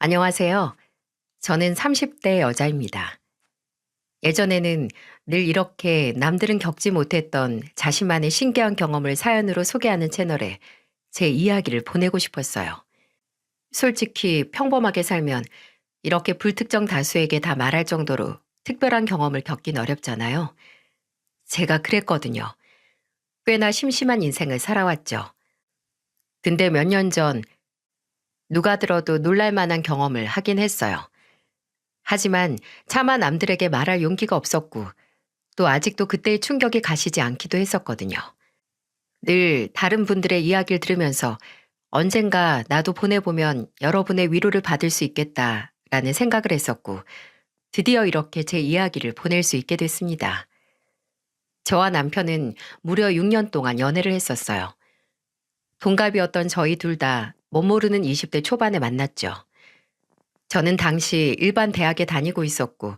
안녕하세요. 저는 30대 여자입니다. 예전에는 늘 이렇게 남들은 겪지 못했던 자신만의 신기한 경험을 사연으로 소개하는 채널에 제 이야기를 보내고 싶었어요. 솔직히 평범하게 살면 이렇게 불특정 다수에게 다 말할 정도로 특별한 경험을 겪긴 어렵잖아요. 제가 그랬거든요. 꽤나 심심한 인생을 살아왔죠. 근데 몇 년 전 누가 들어도 놀랄 만한 경험을 하긴 했어요. 하지만 차마 남들에게 말할 용기가 없었고 또 아직도 그때의 충격이 가시지 않기도 했었거든요. 늘 다른 분들의 이야기를 들으면서 언젠가 나도 보내보면 여러분의 위로를 받을 수 있겠다라는 생각을 했었고 드디어 이렇게 제 이야기를 보낼 수 있게 됐습니다. 저와 남편은 무려 6년 동안 연애를 했었어요. 동갑이었던 저희 둘 다 못 모르는 20대 초반에 만났죠. 저는 당시 일반 대학에 다니고 있었고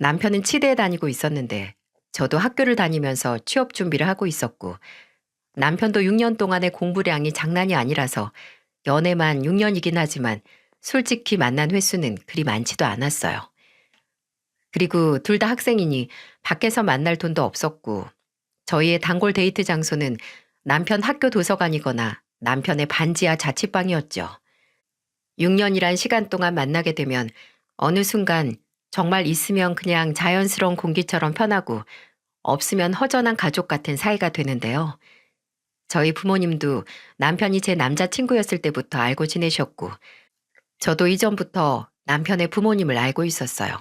남편은 치대에 다니고 있었는데 저도 학교를 다니면서 취업 준비를 하고 있었고 남편도 6년 동안의 공부량이 장난이 아니라서 연애만 6년이긴 하지만 솔직히 만난 횟수는 그리 많지도 않았어요. 그리고 둘 다 학생이니 밖에서 만날 돈도 없었고 저희의 단골 데이트 장소는 남편 학교 도서관이거나 남편의 반지하 자취방이었죠. 6년이란 시간 동안 만나게 되면 어느 순간 정말 있으면 그냥 자연스러운 공기처럼 편하고 없으면 허전한 가족 같은 사이가 되는데요. 저희 부모님도 남편이 제 남자친구였을 때부터 알고 지내셨고 저도 이전부터 남편의 부모님을 알고 있었어요.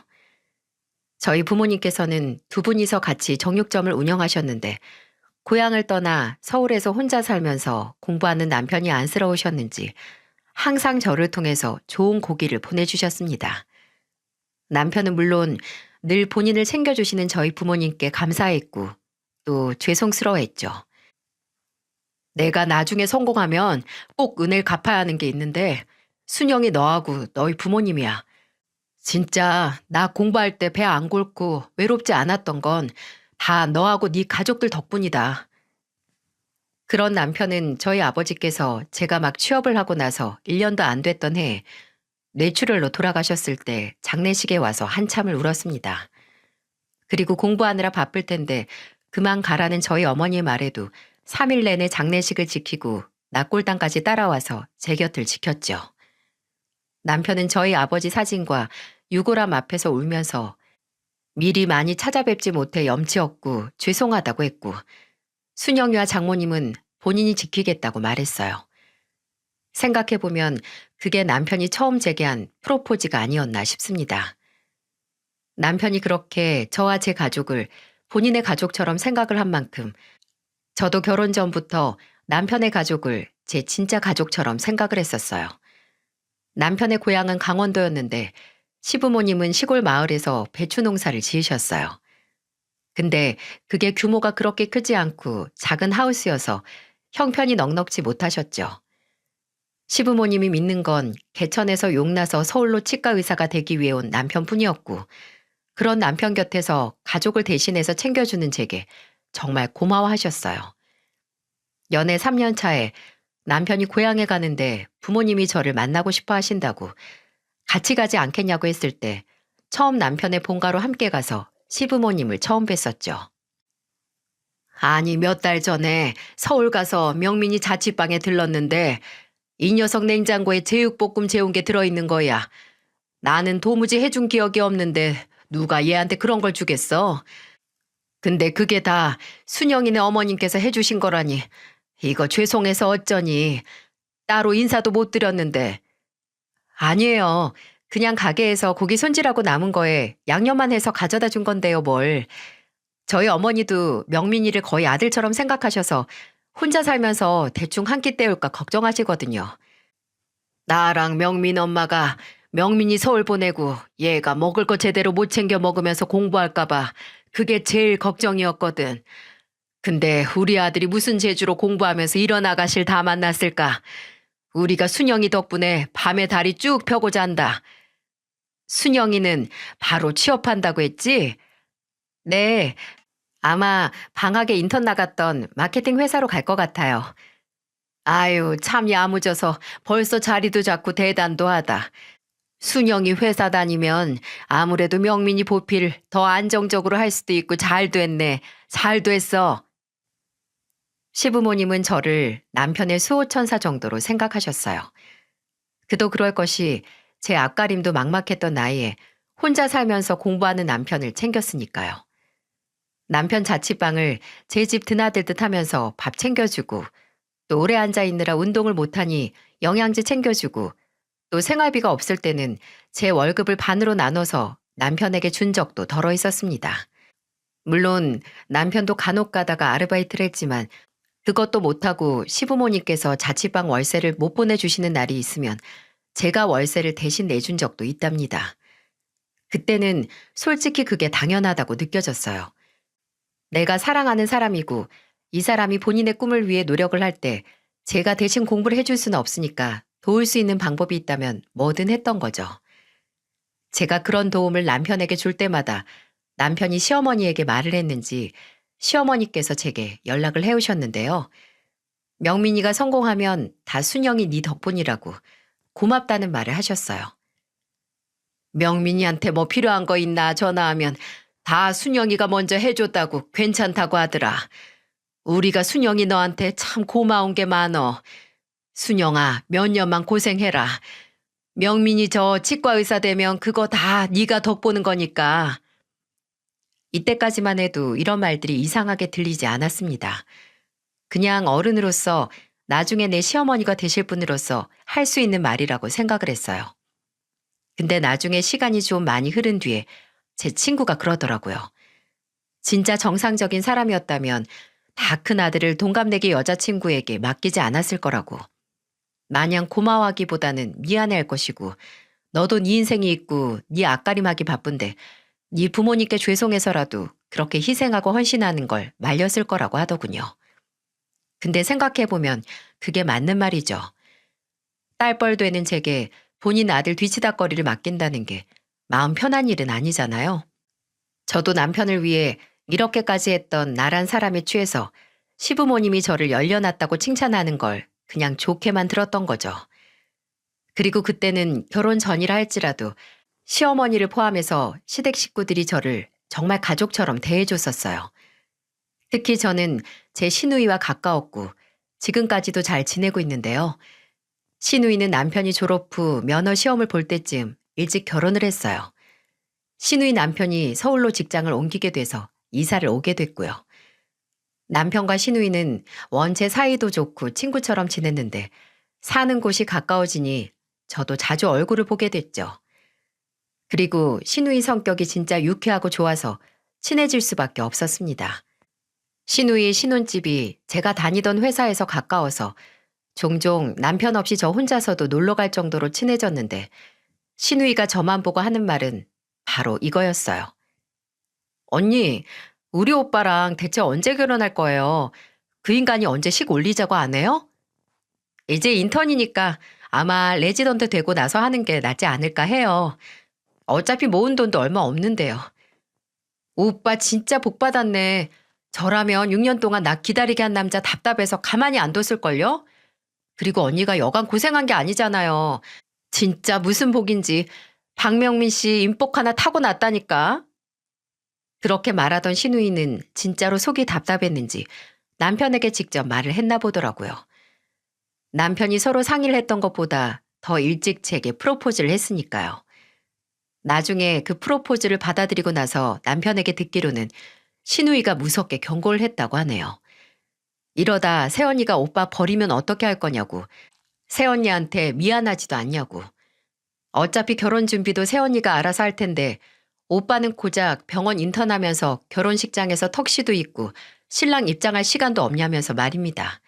저희 부모님께서는 두 분이서 같이 정육점을 운영하셨는데 고향을 떠나 서울에서 혼자 살면서 공부하는 남편이 안쓰러우셨는지 항상 저를 통해서 좋은 고기를 보내주셨습니다. 남편은 물론 늘 본인을 챙겨주시는 저희 부모님께 감사했고 또 죄송스러워했죠. 내가 나중에 성공하면 꼭 은혜를 갚아야 하는 게 있는데 순영이 너하고 너희 부모님이야. 진짜 나 공부할 때 배 안 곪고 외롭지 않았던 건 다 너하고 네 가족들 덕분이다. 그런 남편은 저희 아버지께서 제가 막 취업을 하고 나서 1년도 안 됐던 해에 뇌출혈로 돌아가셨을 때 장례식에 와서 한참을 울었습니다. 그리고 공부하느라 바쁠 텐데 그만 가라는 저희 어머니의 말에도 3일 내내 장례식을 지키고 낙골당까지 따라와서 제 곁을 지켰죠. 남편은 저희 아버지 사진과 유골함 앞에서 울면서 미리 많이 찾아뵙지 못해 염치없고 죄송하다고 했고 순영이와 장모님은 본인이 지키겠다고 말했어요. 생각해보면 그게 남편이 처음 제게 한 프로포즈가 아니었나 싶습니다. 남편이 그렇게 저와 제 가족을 본인의 가족처럼 생각을 한 만큼 저도 결혼 전부터 남편의 가족을 제 진짜 가족처럼 생각을 했었어요. 남편의 고향은 강원도였는데 시부모님은 시골 마을에서 배추 농사를 지으셨어요. 근데 그게 규모가 그렇게 크지 않고 작은 하우스여서 형편이 넉넉지 못하셨죠. 시부모님이 믿는 건 개천에서 용나서 서울로 치과 의사가 되기 위해 온 남편뿐이었고 그런 남편 곁에서 가족을 대신해서 챙겨주는 제게 정말 고마워하셨어요. 연애 3년 차에 남편이 고향에 가는데 부모님이 저를 만나고 싶어 하신다고 같이 가지 않겠냐고 했을 때 처음 남편의 본가로 함께 가서 시부모님을 처음 뵀었죠. 아니 몇 달 전에 서울 가서 명민이 자취방에 들렀는데 이 녀석 냉장고에 제육볶음 재운 게 들어있는 거야. 나는 도무지 해준 기억이 없는데 누가 얘한테 그런 걸 주겠어. 근데 그게 다 순영이네 어머님께서 해주신 거라니. 이거 죄송해서 어쩌니. 따로 인사도 못 드렸는데. 아니에요. 그냥 가게에서 고기 손질하고 남은 거에 양념만 해서 가져다 준 건데요, 뭘. 저희 어머니도 명민이를 거의 아들처럼 생각하셔서 혼자 살면서 대충 한 끼 때울까 걱정하시거든요. 나랑 명민 엄마가 명민이 서울 보내고 얘가 먹을 거 제대로 못 챙겨 먹으면서 공부할까봐 그게 제일 걱정이었거든. 근데 우리 아들이 무슨 재주로 공부하면서 이런 아가씨를 다 만났을까? 우리가 순영이 덕분에 밤에 다리 쭉 펴고 잔다. 순영이는 바로 취업한다고 했지? 네, 아마 방학에 인턴 나갔던 마케팅 회사로 갈 것 같아요. 아유, 참 야무져서 벌써 자리도 잡고 대단도 하다. 순영이 회사 다니면 아무래도 명민이 보필 더 안정적으로 할 수도 있고 잘 됐네. 잘 됐어. 시부모님은 저를 남편의 수호천사 정도로 생각하셨어요. 그도 그럴 것이 제 앞가림도 막막했던 나이에 혼자 살면서 공부하는 남편을 챙겼으니까요. 남편 자취방을 제 집 드나들듯 하면서 밥 챙겨주고 또 오래 앉아 있느라 운동을 못하니 영양제 챙겨주고 또 생활비가 없을 때는 제 월급을 반으로 나눠서 남편에게 준 적도 덜어 있었습니다. 물론 남편도 간혹 가다가 아르바이트를 했지만 그것도 못하고 시부모님께서 자취방 월세를 못 보내주시는 날이 있으면 제가 월세를 대신 내준 적도 있답니다. 그때는 솔직히 그게 당연하다고 느껴졌어요. 내가 사랑하는 사람이고 이 사람이 본인의 꿈을 위해 노력을 할 때 제가 대신 공부를 해줄 수는 없으니까 도울 수 있는 방법이 있다면 뭐든 했던 거죠. 제가 그런 도움을 남편에게 줄 때마다 남편이 시어머니에게 말을 했는지 시어머니께서 제게 연락을 해오셨는데요. 명민이가 성공하면 다 순영이 네 덕분이라고 고맙다는 말을 하셨어요. 명민이한테 뭐 필요한 거 있나 전화하면 다 순영이가 먼저 해줬다고 괜찮다고 하더라. 우리가 순영이 너한테 참 고마운 게 많어. 순영아, 몇 년만 고생해라. 명민이 저 치과 의사 되면 그거 다 네가 덕보는 거니까. 이때까지만 해도 이런 말들이 이상하게 들리지 않았습니다. 그냥 어른으로서 나중에 내 시어머니가 되실 분으로서 할 수 있는 말이라고 생각을 했어요. 근데 나중에 시간이 좀 많이 흐른 뒤에 제 친구가 그러더라고요. 진짜 정상적인 사람이었다면 다 큰 아들을 동갑내기 여자친구에게 맡기지 않았을 거라고. 마냥 고마워하기보다는 미안해할 것이고 너도 네 인생이 있고 네 앞가림하기 바쁜데 네 부모님께 죄송해서라도 그렇게 희생하고 헌신하는 걸 말렸을 거라고 하더군요. 근데 생각해보면 그게 맞는 말이죠. 딸뻘 되는 제게 본인 아들 뒤치다꺼리를 맡긴다는 게 마음 편한 일은 아니잖아요. 저도 남편을 위해 이렇게까지 했던 나란 사람에 취해서 시부모님이 저를 열려놨다고 칭찬하는 걸 그냥 좋게만 들었던 거죠. 그리고 그때는 결혼 전이라 할지라도 시어머니를 포함해서 시댁 식구들이 저를 정말 가족처럼 대해줬었어요. 특히 저는 제 시누이와 가까웠고 지금까지도 잘 지내고 있는데요. 시누이는 남편이 졸업 후 면허 시험을 볼 때쯤 일찍 결혼을 했어요. 시누이 남편이 서울로 직장을 옮기게 돼서 이사를 오게 됐고요. 남편과 시누이는 원체 사이도 좋고 친구처럼 지냈는데 사는 곳이 가까워지니 저도 자주 얼굴을 보게 됐죠. 그리고 시누이 성격이 진짜 유쾌하고 좋아서 친해질 수밖에 없었습니다. 시누이 신혼집이 제가 다니던 회사에서 가까워서 종종 남편 없이 저 혼자서도 놀러 갈 정도로 친해졌는데 시누이가 저만 보고 하는 말은 바로 이거였어요. 언니, 우리 오빠랑 대체 언제 결혼할 거예요? 그 인간이 언제 식 올리자고 안 해요? 이제 인턴이니까 아마 레지던트 되고 나서 하는 게 낫지 않을까 해요. 어차피 모은 돈도 얼마 없는데요. 오빠 진짜 복 받았네. 저라면 6년 동안 나 기다리게 한 남자 답답해서 가만히 안 뒀을걸요? 그리고 언니가 여간 고생한 게 아니잖아요. 진짜 무슨 복인지 박명민 씨 인복 하나 타고났다니까. 그렇게 말하던 시누이는 진짜로 속이 답답했는지 남편에게 직접 말을 했나 보더라고요. 남편이 서로 상의를 했던 것보다 더 일찍 제게 프로포즈를 했으니까요. 나중에 그 프로포즈를 받아들이고 나서 남편에게 듣기로는 시누이가 무섭게 경고를 했다고 하네요. 이러다 새언니가 오빠 버리면 어떻게 할 거냐고, 새언니한테 미안하지도 않냐고. 어차피 결혼 준비도 새언니가 알아서 할 텐데 오빠는 고작 병원 인턴하면서 결혼식장에서 턱시도 입고 신랑 입장할 시간도 없냐면서 말입니다.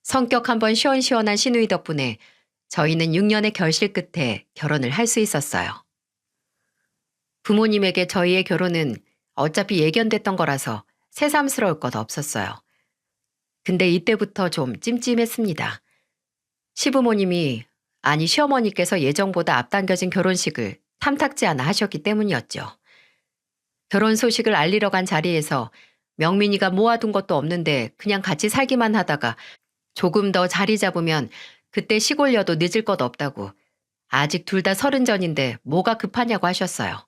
성격 한번 시원시원한 시누이 덕분에 저희는 6년의 결실 끝에 결혼을 할 수 있었어요. 부모님에게 저희의 결혼은 어차피 예견됐던 거라서 새삼스러울 것 없었어요. 근데 이때부터 좀 찜찜했습니다. 시부모님이, 아니 시어머니께서 예정보다 앞당겨진 결혼식을 탐탁지 않아 하셨기 때문이었죠. 결혼 소식을 알리러 간 자리에서 명민이가 모아둔 것도 없는데 그냥 같이 살기만 하다가 조금 더 자리 잡으면 그때 시골려도 늦을 것 없다고 아직 둘 다 30 전인데 뭐가 급하냐고 하셨어요.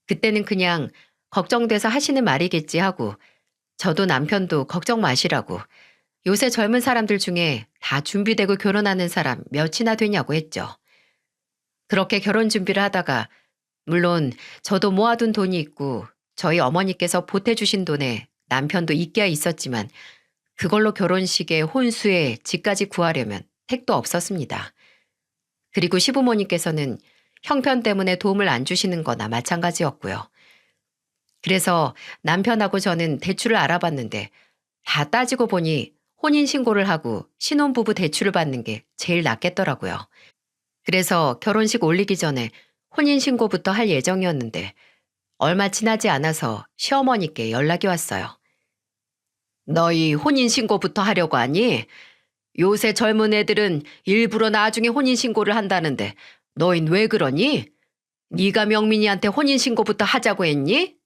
그때는 그냥 걱정돼서 하시는 말이겠지 하고 저도 남편도 걱정 마시라고 요새 젊은 사람들 중에 다 준비되고 결혼하는 사람 몇이나 되냐고 했죠. 그렇게 결혼 준비를 하다가 물론 저도 모아둔 돈이 있고 저희 어머니께서 보태주신 돈에 남편도 있게야 있었지만 그걸로 결혼식에 혼수에 집까지 구하려면 택도 없었습니다. 그리고 시부모님께서는 형편 때문에 도움을 안 주시는 거나 마찬가지였고요. 그래서 남편하고 저는 대출을 알아봤는데 다 따지고 보니 혼인신고를 하고 신혼부부 대출을 받는 게 제일 낫겠더라고요. 그래서 결혼식 올리기 전에 혼인신고부터 할 예정이었는데 얼마 지나지 않아서 시어머니께 연락이 왔어요. 너희 혼인신고부터 하려고 하니? 요새 젊은 애들은 일부러 나중에 혼인신고를 한다는데 너흰 왜 그러니? 네가 명민이한테 혼인신고부터 하자고 했니?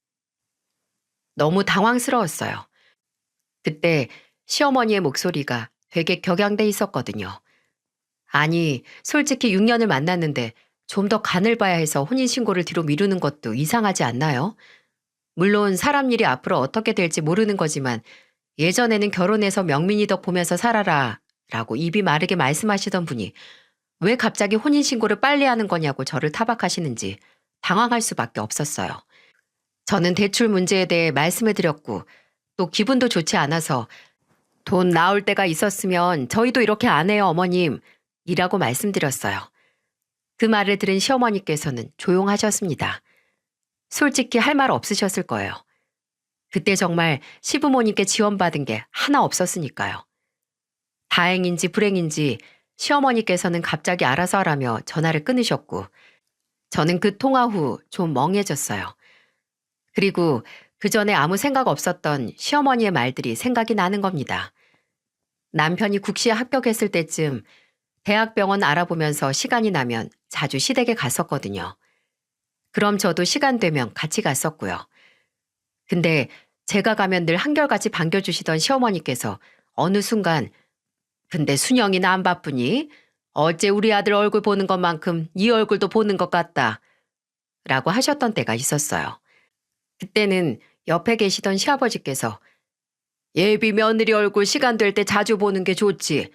너무 당황스러웠어요. 그때 시어머니의 목소리가 되게 격양돼 있었거든요. 아니, 솔직히 6년을 만났는데 좀 더 간을 봐야 해서 혼인신고를 뒤로 미루는 것도 이상하지 않나요? 물론 사람 일이 앞으로 어떻게 될지 모르는 거지만 예전에는 결혼해서 명민이 덕 보면서 살아라 라고 입이 마르게 말씀하시던 분이 왜 갑자기 혼인신고를 빨리 하는 거냐고 저를 타박하시는지 당황할 수밖에 없었어요. 저는 대출 문제에 대해 말씀을 드렸고 또 기분도 좋지 않아서 돈 나올 때가 있었으면 저희도 이렇게 안 해요 어머님 이라고 말씀드렸어요. 그 말을 들은 시어머니께서는 조용하셨습니다. 솔직히 할 말 없으셨을 거예요. 그때 정말 시부모님께 지원받은 게 하나 없었으니까요. 다행인지 불행인지 시어머니께서는 갑자기 알아서 하라며 전화를 끊으셨고 저는 그 통화 후 좀 멍해졌어요. 그리고 그 전에 아무 생각 없었던 시어머니의 말들이 생각이 나는 겁니다. 남편이 국시에 합격했을 때쯤 대학병원 알아보면서 시간이 나면 자주 시댁에 갔었거든요. 그럼 저도 시간 되면 같이 갔었고요. 근데 제가 가면 늘 한결같이 반겨주시던 시어머니께서 어느 순간 근데 순영이나 안 바쁘니? 어째 우리 아들 얼굴 보는 것만큼 네 얼굴도 보는 것 같다. 라고 하셨던 때가 있었어요. 그때는 옆에 계시던 시아버지께서 예비 며느리 얼굴 시간 될 때 자주 보는 게 좋지.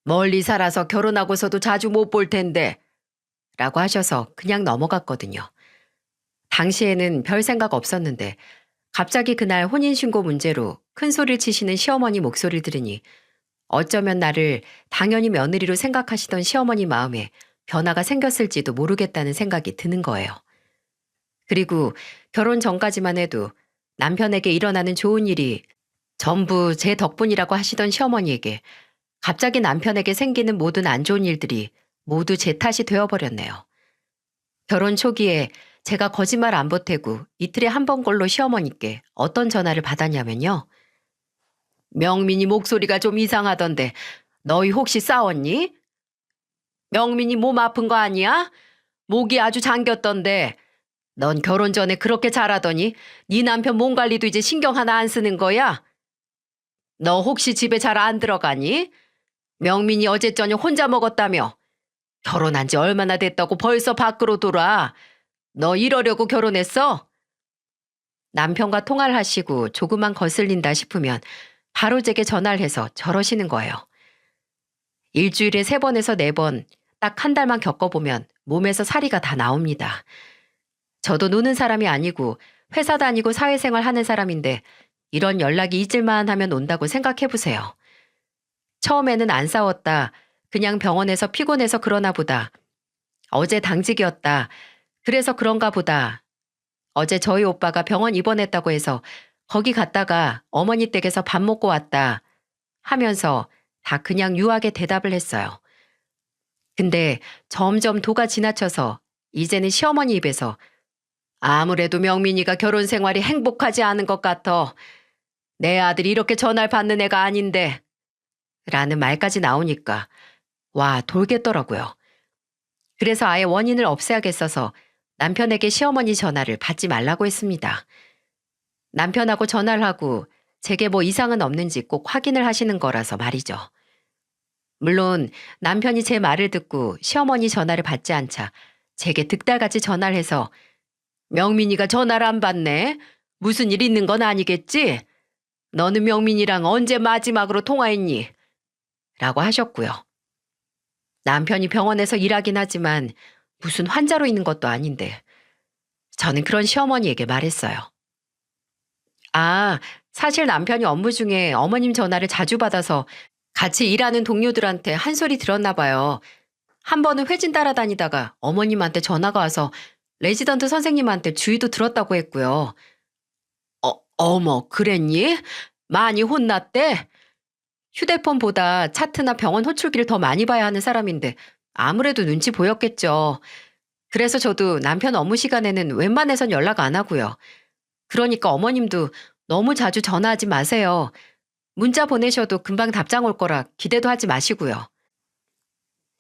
멀리 살아서 결혼하고서도 자주 못 볼 텐데. 라고 하셔서 그냥 넘어갔거든요. 당시에는 별 생각 없었는데 갑자기 그날 혼인신고 문제로 큰 소리를 치시는 시어머니 목소리를 들으니 어쩌면 나를 당연히 며느리로 생각하시던 시어머니 마음에 변화가 생겼을지도 모르겠다는 생각이 드는 거예요. 그리고 결혼 전까지만 해도 남편에게 일어나는 좋은 일이 전부 제 덕분이라고 하시던 시어머니에게 갑자기 남편에게 생기는 모든 안 좋은 일들이 모두 제 탓이 되어버렸네요. 결혼 초기에 제가 거짓말 안 보태고 이틀에 한 번꼴로 시어머니께 어떤 전화를 받았냐면요. 명민이 목소리가 좀 이상하던데 너희 혹시 싸웠니? 명민이 몸 아픈 거 아니야? 목이 아주 잠겼던데 넌 결혼 전에 그렇게 잘하더니 네 남편 몸 관리도 이제 신경 하나 안 쓰는 거야? 너 혹시 집에 잘 안 들어가니? 명민이 어제 저녁 혼자 먹었다며. 결혼한 지 얼마나 됐다고 벌써 밖으로 돌아. 너 이러려고 결혼했어? 남편과 통화를 하시고 조금만 거슬린다 싶으면 바로 제게 전화를 해서 저러시는 거예요. 일주일에 3번에서 4번, 딱 한 달만 겪어보면 몸에서 사리가 다 나옵니다. 저도 노는 사람이 아니고 회사 다니고 사회생활 하는 사람인데 이런 연락이 잊을만 하면 온다고 생각해보세요. 처음에는 안 싸웠다. 그냥 병원에서 피곤해서 그러나 보다. 어제 당직이었다. 그래서 그런가 보다. 어제 저희 오빠가 병원 입원했다고 해서 거기 갔다가 어머니 댁에서 밥 먹고 왔다. 하면서 다 그냥 유하게 대답을 했어요. 근데 점점 도가 지나쳐서 이제는 시어머니 입에서 아무래도 명민이가 결혼 생활이 행복하지 않은 것 같아. 내 아들이 이렇게 전화를 받는 애가 아닌데. 라는 말까지 나오니까 와 돌겠더라고요. 그래서 아예 원인을 없애야겠어서 남편에게 시어머니 전화를 받지 말라고 했습니다. 남편하고 전화를 하고 제게 뭐 이상은 없는지 꼭 확인을 하시는 거라서 말이죠. 물론 남편이 제 말을 듣고 시어머니 전화를 받지 않자 제게 득달같이 전화를 해서 명민이가 전화를 안 받네. 무슨 일 있는 건 아니겠지? 너는 명민이랑 언제 마지막으로 통화했니? 라고 하셨고요. 남편이 병원에서 일하긴 하지만 무슨 환자로 있는 것도 아닌데 저는 그런 시어머니에게 말했어요. 아, 사실 남편이 업무 중에 어머님 전화를 자주 받아서 같이 일하는 동료들한테 한 소리 들었나 봐요. 한 번은 회진 따라다니다가 어머님한테 전화가 와서 레지던트 선생님한테 주의도 들었다고 했고요. 어머, 그랬니? 많이 혼났대? 휴대폰보다 차트나 병원 호출기를 더 많이 봐야 하는 사람인데 아무래도 눈치 보였겠죠. 그래서 저도 남편 업무 시간에는 웬만해선 연락 안 하고요. 그러니까 어머님도 너무 자주 전화하지 마세요. 문자 보내셔도 금방 답장 올 거라 기대도 하지 마시고요.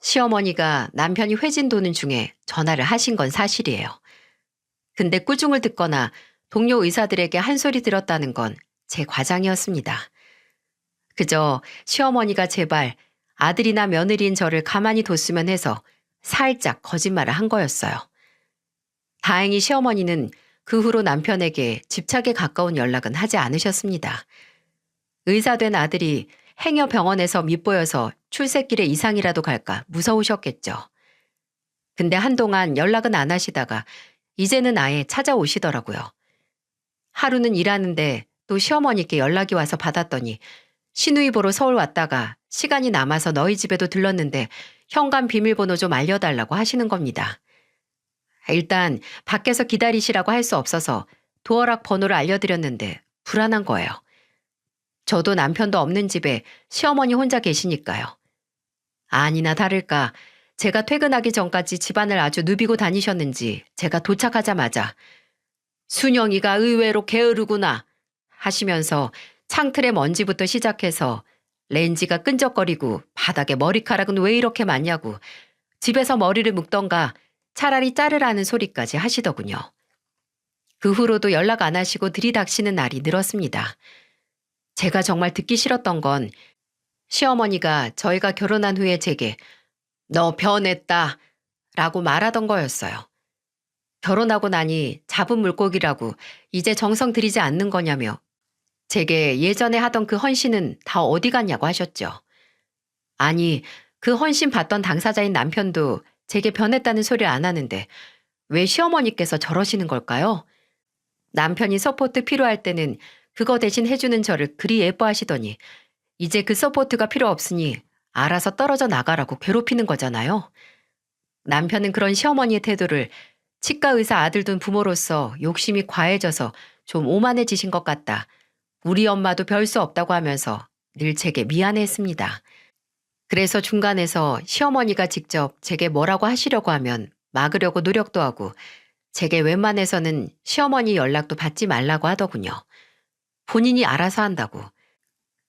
시어머니가 남편이 회진 도는 중에 전화를 하신 건 사실이에요. 근데 꾸중을 듣거나 동료 의사들에게 한 소리 들었다는 건 제 과장이었습니다. 그저 시어머니가 제발 아들이나 며느리인 저를 가만히 뒀으면 해서 살짝 거짓말을 한 거였어요. 다행히 시어머니는 그 후로 남편에게 집착에 가까운 연락은 하지 않으셨습니다. 의사된 아들이 행여 병원에서 밉보여서 출세길에 이상이라도 갈까 무서우셨겠죠. 근데 한동안 연락은 안 하시다가 이제는 아예 찾아오시더라고요. 하루는 일하는데 또 시어머니께 연락이 와서 받았더니 시누이 보러 서울 왔다가 시간이 남아서 너희 집에도 들렀는데 현관 비밀번호 좀 알려달라고 하시는 겁니다. 일단 밖에서 기다리시라고 할 수 없어서 도어락 번호를 알려드렸는데 불안한 거예요. 저도 남편도 없는 집에 시어머니 혼자 계시니까요. 아니나 다를까 제가 퇴근하기 전까지 집안을 아주 누비고 다니셨는지 제가 도착하자마자 순영이가 의외로 게으르구나 하시면서 창틀의 먼지부터 시작해서 렌지가 끈적거리고 바닥에 머리카락은 왜 이렇게 많냐고 집에서 머리를 묶던가 차라리 자르라는 소리까지 하시더군요. 그 후로도 연락 안 하시고 들이닥치는 날이 늘었습니다. 제가 정말 듣기 싫었던 건 시어머니가 저희가 결혼한 후에 제게 너 변했다 라고 말하던 거였어요. 결혼하고 나니 잡은 물고기라고 이제 정성 들이지 않는 거냐며 제게 예전에 하던 그 헌신은 다 어디 갔냐고 하셨죠. 아니, 그 헌신 받던 당사자인 남편도 제게 변했다는 소리를 안 하는데 왜 시어머니께서 저러시는 걸까요? 남편이 서포트 필요할 때는 그거 대신 해주는 저를 그리 예뻐하시더니 이제 그 서포트가 필요 없으니 알아서 떨어져 나가라고 괴롭히는 거잖아요. 남편은 그런 시어머니의 태도를 치과 의사 아들 둔 부모로서 욕심이 과해져서 좀 오만해지신 것 같다. 우리 엄마도 별 수 없다고 하면서 늘 제게 미안해했습니다. 그래서 중간에서 시어머니가 직접 제게 뭐라고 하시려고 하면 막으려고 노력도 하고 제게 웬만해서는 시어머니 연락도 받지 말라고 하더군요. 본인이 알아서 한다고.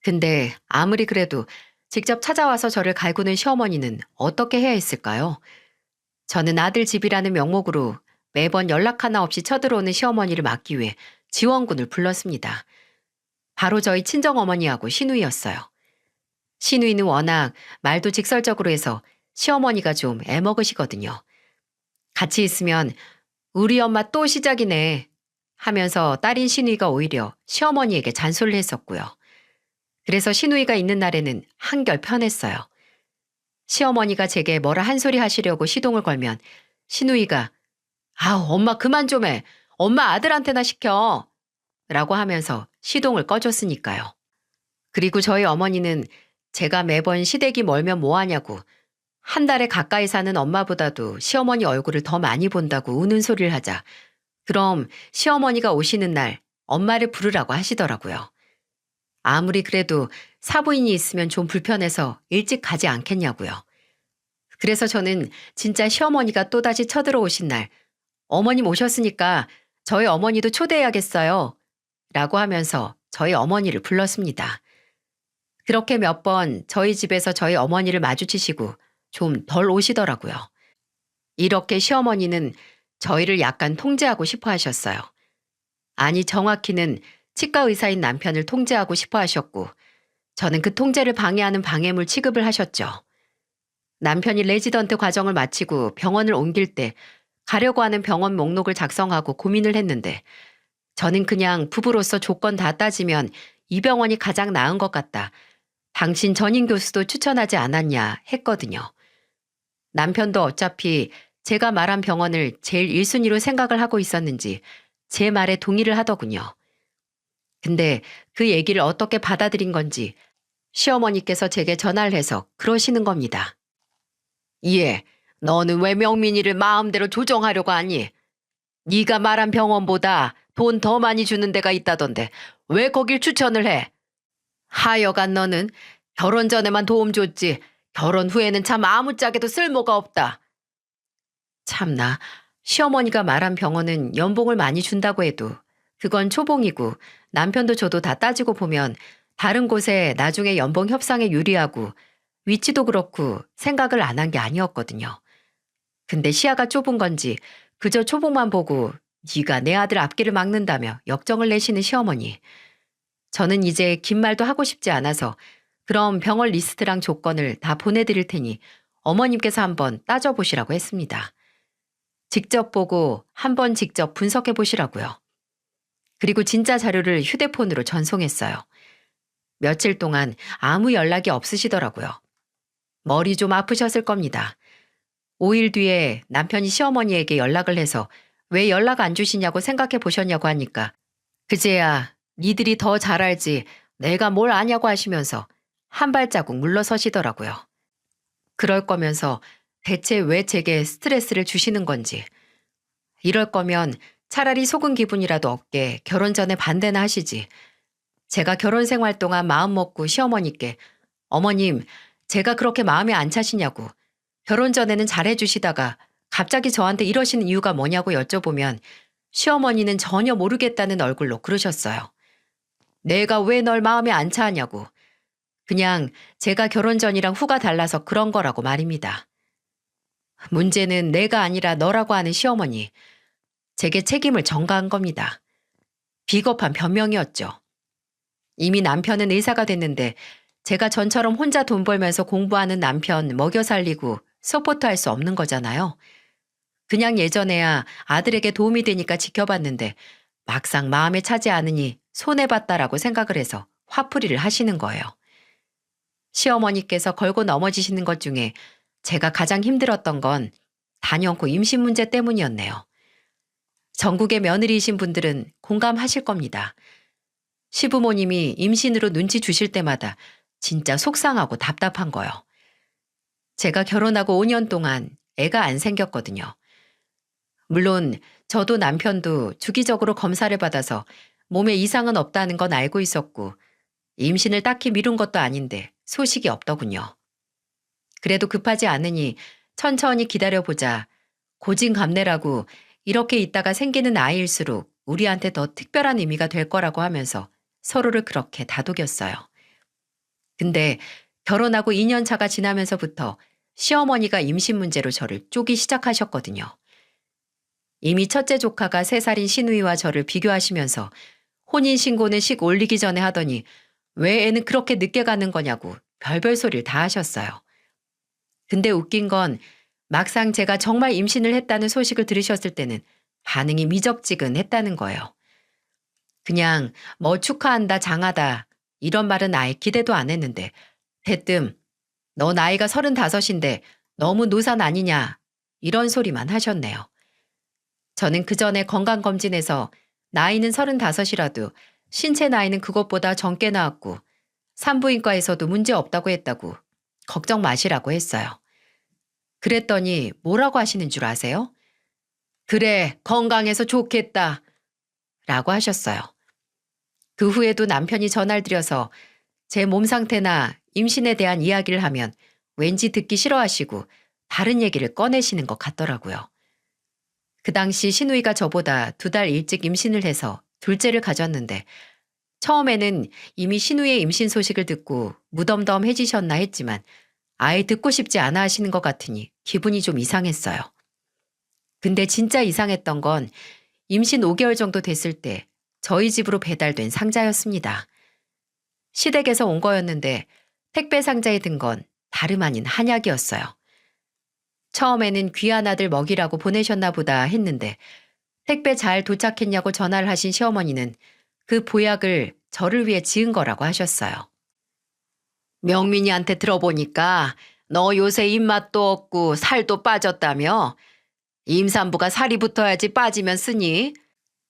근데 아무리 그래도 직접 찾아와서 저를 갈구는 시어머니는 어떻게 해야 했을까요? 저는 아들 집이라는 명목으로 매번 연락 하나 없이 쳐들어오는 시어머니를 막기 위해 지원군을 불렀습니다. 바로 저희 친정어머니하고 시누이였어요. 시누이는 워낙 말도 직설적으로 해서 시어머니가 좀 애먹으시거든요. 같이 있으면 우리 엄마 또 시작이네 하면서 딸인 시누이가 오히려 시어머니에게 잔소리를 했었고요. 그래서 시누이가 있는 날에는 한결 편했어요. 시어머니가 제게 뭐라 한 소리 하시려고 시동을 걸면 시누이가 아우 엄마 그만 좀 해. 엄마 아들한테나 시켜. 라고 하면서 시동을 꺼줬으니까요. 그리고 저희 어머니는 제가 매번 시댁이 멀면 뭐하냐고 한 달에 가까이 사는 엄마보다도 시어머니 얼굴을 더 많이 본다고 우는 소리를 하자 그럼 시어머니가 오시는 날 엄마를 부르라고 하시더라고요. 아무리 그래도 사부인이 있으면 좀 불편해서 일찍 가지 않겠냐고요. 그래서 저는 진짜 시어머니가 또다시 쳐들어오신 날 어머님 오셨으니까 저희 어머니도 초대해야겠어요. 라고 하면서 저희 어머니를 불렀습니다. 그렇게 몇 번 저희 집에서 저희 어머니를 마주치시고 좀 덜 오시더라고요. 이렇게 시어머니는 저희를 약간 통제하고 싶어 하셨어요. 아니 정확히는 치과 의사인 남편을 통제하고 싶어 하셨고 저는 그 통제를 방해하는 방해물 취급을 하셨죠. 남편이 레지던트 과정을 마치고 병원을 옮길 때 가려고 하는 병원 목록을 작성하고 고민을 했는데 저는 그냥 부부로서 조건 다 따지면 이 병원이 가장 나은 것 같다. 당신 전임 교수도 추천하지 않았냐 했거든요. 남편도 어차피 제가 말한 병원을 제일 1순위로 생각을 하고 있었는지 제 말에 동의를 하더군요. 근데 그 얘기를 어떻게 받아들인 건지 시어머니께서 제게 전화를 해서 그러시는 겁니다. 예, 너는 왜 명민이를 마음대로 조정하려고 하니? 네가 말한 병원보다 돈 더 많이 주는 데가 있다던데 왜 거길 추천을 해? 하여간 너는 결혼 전에만 도움 줬지 결혼 후에는 참 아무짝에도 쓸모가 없다. 참나, 시어머니가 말한 병원은 연봉을 많이 준다고 해도 그건 초봉이고 남편도 저도 다 따지고 보면 다른 곳에 나중에 연봉 협상에 유리하고 위치도 그렇고 생각을 안 한 게 아니었거든요. 근데 시야가 좁은 건지 그저 초봉만 보고 네가 내 아들 앞길을 막는다며 역정을 내시는 시어머니. 저는 이제 긴 말도 하고 싶지 않아서 그럼 병원 리스트랑 조건을 다 보내드릴 테니 어머님께서 한번 따져보시라고 했습니다. 직접 보고 한번 직접 분석해 보시라고요. 그리고 진짜 자료를 휴대폰으로 전송했어요. 며칠 동안 아무 연락이 없으시더라고요. 머리 좀 아프셨을 겁니다. 5일 뒤에 남편이 시어머니에게 연락을 해서 왜 연락 안 주시냐고 생각해 보셨냐고 하니까 그제야 니들이 더 잘 알지 내가 뭘 아냐고 하시면서 한 발자국 물러서시더라고요. 그럴 거면서 대체 왜 제게 스트레스를 주시는 건지. 이럴 거면 차라리 속은 기분이라도 없게 결혼 전에 반대나 하시지. 제가 결혼 생활 동안 마음 먹고 시어머니께 어머님, 제가 그렇게 마음에 안 차시냐고 결혼 전에는 잘해주시다가 갑자기 저한테 이러시는 이유가 뭐냐고 여쭤보면 시어머니는 전혀 모르겠다는 얼굴로 그러셨어요. 내가 왜 널 마음에 안 차하냐고. 그냥 제가 결혼 전이랑 후가 달라서 그런 거라고 말입니다. 문제는 내가 아니라 너라고 하는 시어머니. 제게 책임을 전가한 겁니다. 비겁한 변명이었죠. 이미 남편은 의사가 됐는데 제가 전처럼 혼자 돈 벌면서 공부하는 남편 먹여 살리고 서포트할 수 없는 거잖아요. 그냥 예전에야 아들에게 도움이 되니까 지켜봤는데 막상 마음에 차지 않으니 손해봤다라고 생각을 해서 화풀이를 하시는 거예요. 시어머니께서 걸고 넘어지시는 것 중에 제가 가장 힘들었던 건 단연코 임신 문제 때문이었네요. 전국의 며느리이신 분들은 공감하실 겁니다. 시부모님이 임신으로 눈치 주실 때마다 진짜 속상하고 답답한 거요. 제가 결혼하고 5년 동안 애가 안 생겼거든요. 물론 저도 남편도 주기적으로 검사를 받아서 몸에 이상은 없다는 건 알고 있었고 임신을 딱히 미룬 것도 아닌데 소식이 없더군요. 그래도 급하지 않으니 천천히 기다려보자. 고진감래라고 이렇게 있다가 생기는 아이일수록 우리한테 더 특별한 의미가 될 거라고 하면서 서로를 그렇게 다독였어요. 근데 결혼하고 2년 차가 지나면서부터 시어머니가 임신 문제로 저를 쪼기 시작하셨거든요. 이미 첫째 조카가 3살인 시누이와 저를 비교하시면서 혼인신고는 식 올리기 전에 하더니 왜 애는 그렇게 늦게 가는 거냐고 별별 소리를 다 하셨어요. 근데 웃긴 건 막상 제가 정말 임신을 했다는 소식을 들으셨을 때는 반응이 미적지근했다는 거예요. 그냥 뭐 축하한다 장하다 이런 말은 아예 기대도 안 했는데 대뜸 너 나이가 35인데 너무 노산 아니냐 이런 소리만 하셨네요. 저는 그 전에 건강검진에서 나이는 35이라도 신체 나이는 그것보다 젊게 나왔고 산부인과에서도 문제 없다고 했다고 걱정 마시라고 했어요. 그랬더니 뭐라고 하시는 줄 아세요? 그래, 건강해서 좋겠다 라고 하셨어요. 그 후에도 남편이 전화를 드려서 제 몸 상태나 임신에 대한 이야기를 하면 왠지 듣기 싫어하시고 다른 얘기를 꺼내시는 것 같더라고요. 그 당시 시누이가 저보다 2달 일찍 임신을 해서 둘째를 가졌는데 처음에는 이미 시누이의 임신 소식을 듣고 무덤덤해지셨나 했지만 아예 듣고 싶지 않아 하시는 것 같으니 기분이 좀 이상했어요. 근데 진짜 이상했던 건 임신 5개월 정도 됐을 때 저희 집으로 배달된 상자였습니다. 시댁에서 온 거였는데 택배 상자에 든 건 다름 아닌 한약이었어요. 처음에는 귀한 아들 먹이라고 보내셨나 보다 했는데 택배 잘 도착했냐고 전화를 하신 시어머니는 그 보약을 저를 위해 지은 거라고 하셨어요. 명민이한테 들어보니까 너 요새 입맛도 없고 살도 빠졌다며? 임산부가 살이 붙어야지 빠지면 쓰니?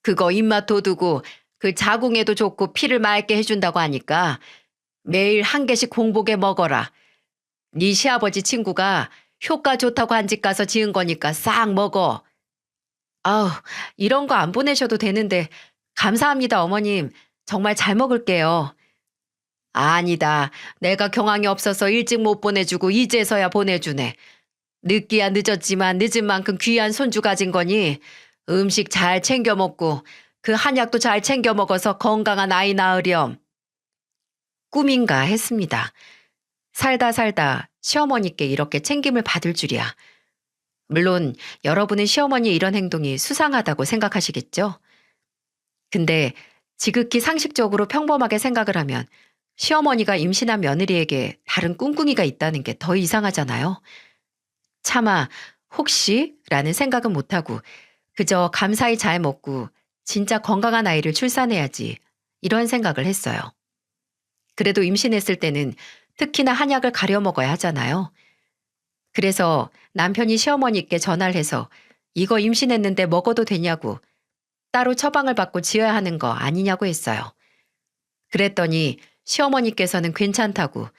그거 입맛 돋우고 그 자궁에도 좋고 피를 맑게 해준다고 하니까 매일 한 개씩 공복에 먹어라. 네 시아버지 친구가 효과 좋다고 한 집 가서 지은 거니까 싹 먹어. 아우, 이런 거 안 보내셔도 되는데 감사합니다, 어머님. 정말 잘 먹을게요. 아니다. 내가 경황이 없어서 일찍 못 보내주고 이제서야 보내주네. 늦기야 늦었지만 늦은 만큼 귀한 손주 가진 거니 음식 잘 챙겨 먹고 그 한약도 잘 챙겨 먹어서 건강한 아이 낳으렴. 꿈인가 했습니다. 살다 살다 시어머니께 이렇게 챙김을 받을 줄이야. 물론 여러분은 시어머니의 이런 행동이 수상하다고 생각하시겠죠? 근데 지극히 상식적으로 평범하게 생각을 하면 시어머니가 임신한 며느리에게 다른 꿍꿍이가 있다는 게 더 이상하잖아요. 차마 혹시? 라는 생각은 못하고 그저 감사히 잘 먹고 진짜 건강한 아이를 출산해야지 이런 생각을 했어요. 그래도 임신했을 때는 특히나 한약을 가려 먹어야 하잖아요. 그래서 남편이 시어머니께 전화를 해서 이거 임신했는데 먹어도 되냐고 따로 처방을 받고 지어야 하는 거 아니냐고 했어요. 그랬더니 시어머니께서는 괜찮다고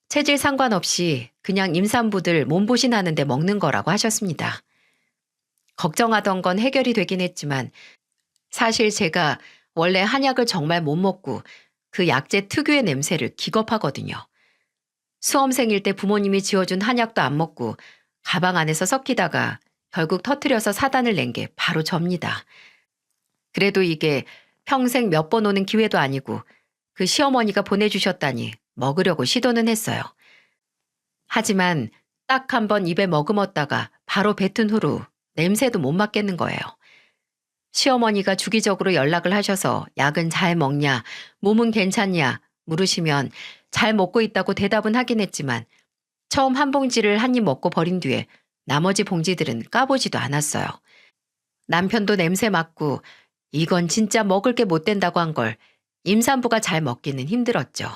체질 상관없이 그냥 임산부들 몸보신하는데 먹는 거라고 하셨습니다. 걱정하던 건 해결이 되긴 했지만 사실 제가 원래 한약을 정말 못 먹고 그 약재 특유의 냄새를 기겁하거든요. 수험생일 때 부모님이 지어준 한약도 안 먹고 가방 안에서 섞이다가 결국 터트려서 사단을 낸 게 바로 접니다. 그래도 이게 평생 몇 번 오는 기회도 아니고 그 시어머니가 보내주셨다니 먹으려고 시도는 했어요. 하지만 딱 한 번 입에 머금었다가 바로 뱉은 후로 냄새도 못 맡겠는 거예요. 시어머니가 주기적으로 연락을 하셔서 약은 잘 먹냐, 몸은 괜찮냐 물으시면 잘 먹고 있다고 대답은 하긴 했지만 처음 한 봉지를 한 입 먹고 버린 뒤에 나머지 봉지들은 까보지도 않았어요. 남편도 냄새 맡고 이건 진짜 먹을 게 못 된다고 한 걸 임산부가 잘 먹기는 힘들었죠.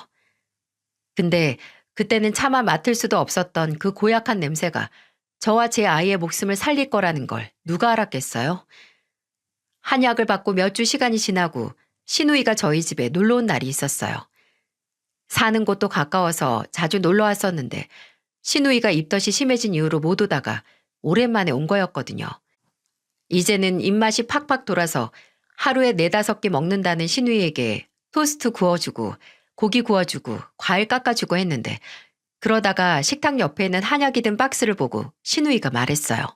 근데 그때는 차마 맡을 수도 없었던 그 고약한 냄새가 저와 제 아이의 목숨을 살릴 거라는 걸 누가 알았겠어요? 한약을 받고 몇 주 시간이 지나고 시누이가 저희 집에 놀러 온 날이 있었어요. 사는 곳도 가까워서 자주 놀러 왔었는데 시누이가 입덧이 심해진 이후로 못 오다가 오랜만에 온 거였거든요. 이제는 입맛이 팍팍 돌아서 하루에 4-5개 먹는다는 시누이에게 토스트 구워주고 고기 구워주고 과일 깎아주고 했는데 그러다가 식탁 옆에 있는 한약이 든 박스를 보고 시누이가 말했어요.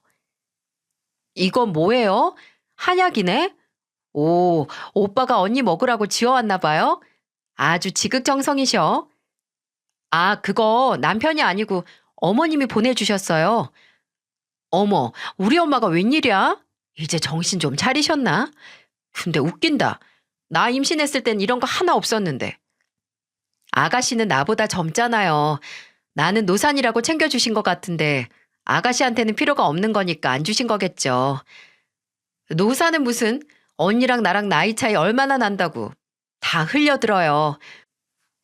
이건 뭐예요? 한약이네? 오, 오빠가 언니 먹으라고 지어왔나 봐요? 아주 지극정성이셔. 아, 그거 남편이 아니고 어머님이 보내주셨어요. 어머, 우리 엄마가 웬일이야? 이제 정신 좀 차리셨나? 근데 웃긴다. 나 임신했을 땐 이런 거 하나 없었는데. 아가씨는 나보다 젊잖아요. 나는 노산이라고 챙겨주신 것 같은데 아가씨한테는 필요가 없는 거니까 안 주신 거겠죠. 노산은 무슨 언니랑 나랑 나이 차이 얼마나 난다고. 다 흘려들어요.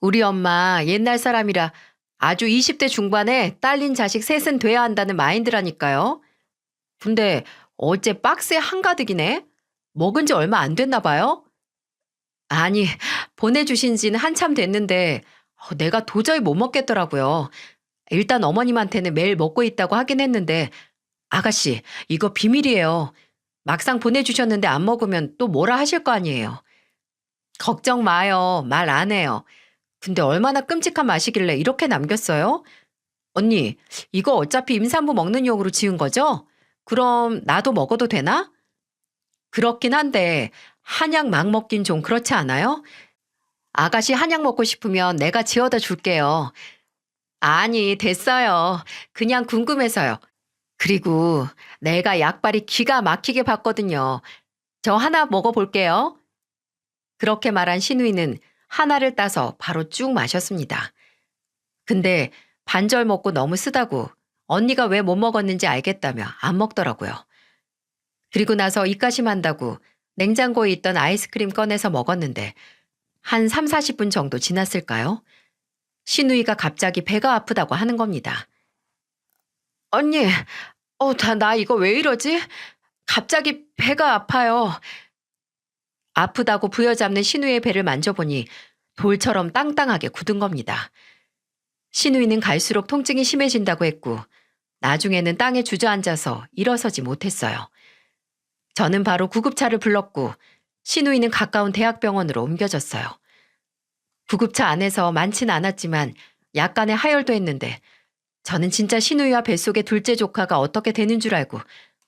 우리 엄마 옛날 사람이라 아주 20대 중반에 딸린 자식 셋은 돼야 한다는 마인드라니까요. 근데 어째 박스에 한가득이네? 먹은 지 얼마 안 됐나 봐요? 아니, 보내주신 지는 한참 됐는데 내가 도저히 못 먹겠더라고요. 일단 어머님한테는 매일 먹고 있다고 하긴 했는데 아가씨, 이거 비밀이에요. 막상 보내주셨는데 안 먹으면 또 뭐라 하실 거 아니에요. 걱정 마요. 말 안 해요. 근데 얼마나 끔찍한 맛이길래 이렇게 남겼어요? 언니, 이거 어차피 임산부 먹는 용으로 지은 거죠? 그럼 나도 먹어도 되나? 그렇긴 한데 한약 막 먹긴 좀 그렇지 않아요? 아가씨 한약 먹고 싶으면 내가 지어다 줄게요. 아니, 됐어요. 그냥 궁금해서요. 그리고 내가 약발이 기가 막히게 봤거든요. 저 하나 먹어볼게요. 그렇게 말한 시누이는 하나를 따서 바로 쭉 마셨습니다. 근데 반절 먹고 너무 쓰다고 언니가 왜 못 먹었는지 알겠다며 안 먹더라고요. 그리고 나서 입가심한다고 냉장고에 있던 아이스크림 꺼내서 먹었는데 한 3, 40분 정도 지났을까요? 신우이가 갑자기 배가 아프다고 하는 겁니다. 언니, 나 이거 왜 이러지? 갑자기 배가 아파요. 아프다고 부여잡는 신우이의 배를 만져보니 돌처럼 땅땅하게 굳은 겁니다. 신우이는 갈수록 통증이 심해진다고 했고 나중에는 땅에 주저앉아서 일어서지 못했어요. 저는 바로 구급차를 불렀고 신우이는 가까운 대학병원으로 옮겨졌어요. 구급차 안에서 많진 않았지만 약간의 하혈도 했는데 저는 진짜 신우이와 뱃속의 둘째 조카가 어떻게 되는 줄 알고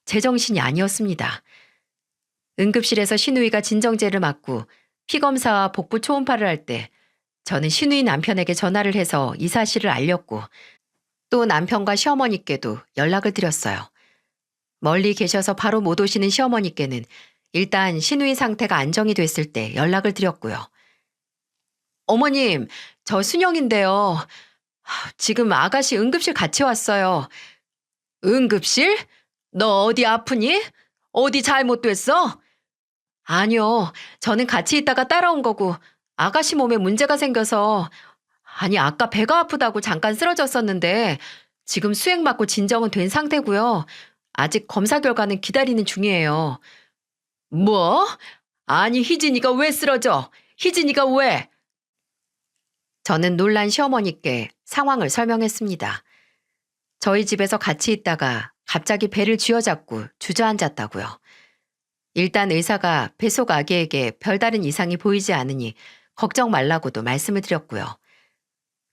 제정신이 아니었습니다. 응급실에서 신우이가 진정제를 맞고 피검사와 복부 초음파를 할 때 저는 신우이 남편에게 전화를 해서 이 사실을 알렸고 또 남편과 시어머니께도 연락을 드렸어요. 멀리 계셔서 바로 못 오시는 시어머니께는 일단 신우이 상태가 안정이 됐을 때 연락을 드렸고요. 어머님, 저 순영인데요. 지금 아가씨 응급실 같이 왔어요. 응급실? 너 어디 아프니? 어디 잘못됐어? 아니요. 저는 같이 있다가 따라온 거고 아가씨 몸에 문제가 생겨서 아니 아까 배가 아프다고 잠깐 쓰러졌었는데 지금 수액 맞고 진정은 된 상태고요. 아직 검사 결과는 기다리는 중이에요. 뭐? 아니 희진이가 왜 쓰러져? 희진이가 왜? 저는 놀란 시어머니께 상황을 설명했습니다. 저희 집에서 같이 있다가 갑자기 배를 쥐어잡고 주저앉았다고요. 일단 의사가 뱃속 아기에게 별다른 이상이 보이지 않으니 걱정 말라고도 말씀을 드렸고요.